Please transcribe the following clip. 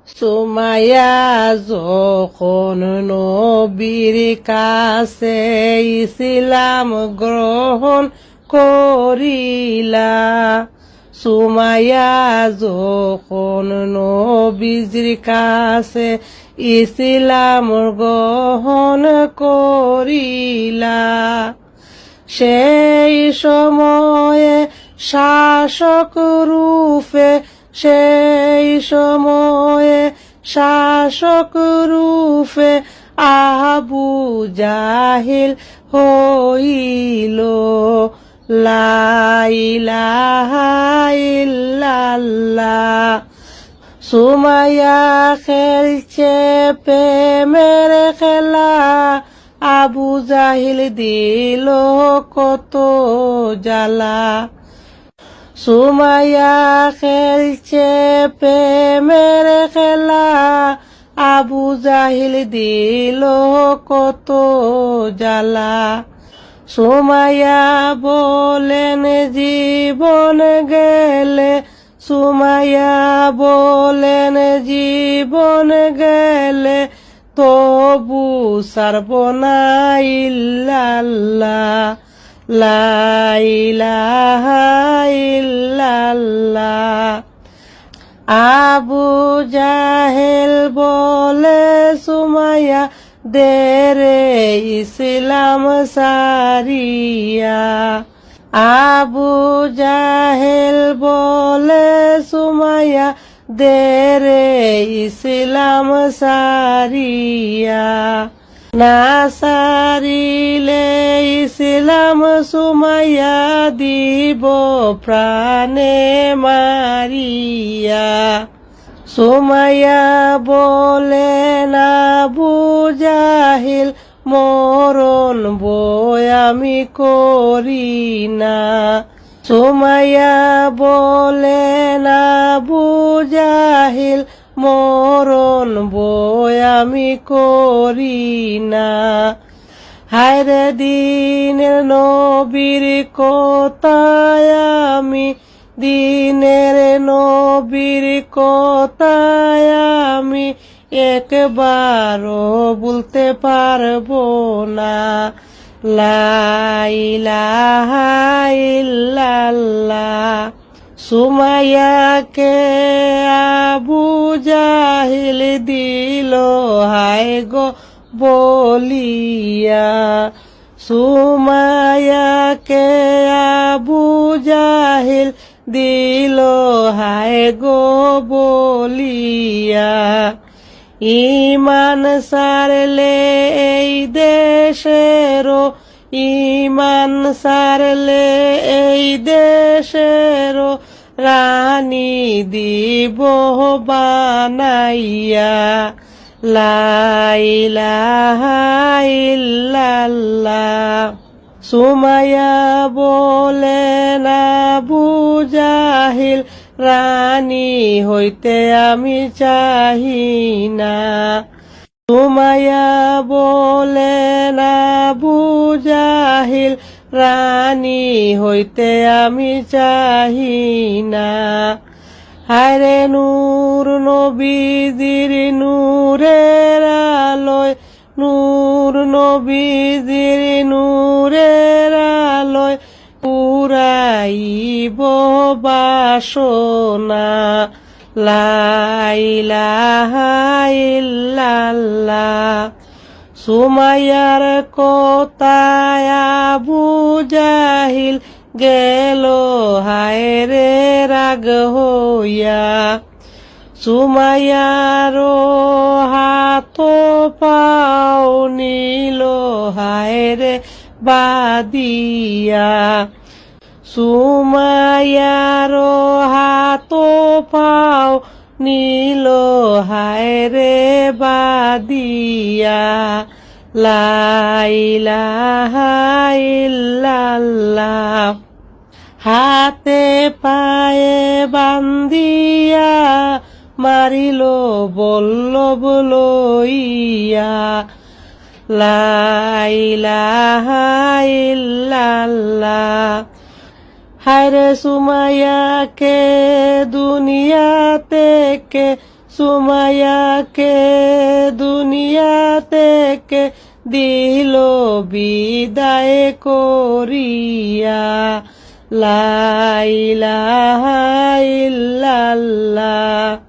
সুমাইয়া যখন নবীর কাছে ইসলাম গ্রহণ করিলা, সুমাইয়া যখন নবীর কাছে ইসলাম গ্রহণ করিলা, সেই সময়ে শাসক রূপে, সেই সময়ে শাসক রূপে আবু জাহিল হইল। লা ইলাহা ইল্লাল্লাহ। সুমাইয়া খেলছে প্রেমের খেলা, আবু জাহিল দিল কত জ্বালা। সুমাইয়া খেলছে প্রেমের খেলা, আবু জাহিল দিল কত জ্বালা। সুমাইয়া বলেন জীবন গেলে, সুমাইয়া বলেন জীবন গেলে তবু ছাড়ব না ইল্লাল্লাহ, লা ইলাহা ইল্লাল্লাহ। আবু জাহেল বলে সুমাইয়া দেরে ইসলাম সারিয়া, আবু জাহেল বলে সুমাইয়া দেরে ইসলাম সারিয়া। না সারিলে ইসলাম সুমাইয়া দিব প্রাণে মারিয়া। সুমাইয়া বলে না আবু জাহিল মরণ বই আমি করি না। সুমাইয়া বলে না আবু জাহিল মরণ বই আমি করি না। হায়রে দিনের নবীর কথায় আমি, দিনের নবীর কথায় আমি একবারও বলতে পারবো না। লা ইলাহা ইল্লাল্লাহ। সুমাইয়াকে আবু জাহিল দিল হায় গো বলিয়া, সুমাইয়াকে আবু জাহিল দিল হায় গো বলিয়া। ইমান সারলে এই দেশেরও, ইমান সারলে এই দেশেরও রানী দিব বানাইয়া। লা ইলাহা ইল্লাল্লাহ। সুমাইয়া বলেন আবু জাহিল রানী হইতে আমি চাহি না। সুমাইয়া বলেন আবু জাহিল রানী হইতে আমি চাহি না। হায়রে নূর নবীজির নূরের আলোয়, নূর নবীজির নূরের আলোয় পুরাইব বাসনা। লা ইলাহা ইল্লাল্লাহ। সুমাইয়ার কথায় আবু জাহিল গেল হায়রে রাগ হইয়া। সুমাইয়ার হাত পাও নিল হায়রে বাদিয়া। সুমাইয়ার হাত পাও নীল হায়রে বাদিয়া। লা ইলাহা ইল্লাল্লাহ। হাতে পায়ে বান্ধিয়া মারিল বল্লভ লইয়া। লা ইলাহা ইল্লাল্লাহ। হায়রে সুমাইয়াকে দুনিয়া থেকে সুমাইয়াকে দুনিয়া থেকে দিল বিদায় করিয়া লা ইলাহা ইল্লাল্লাহ।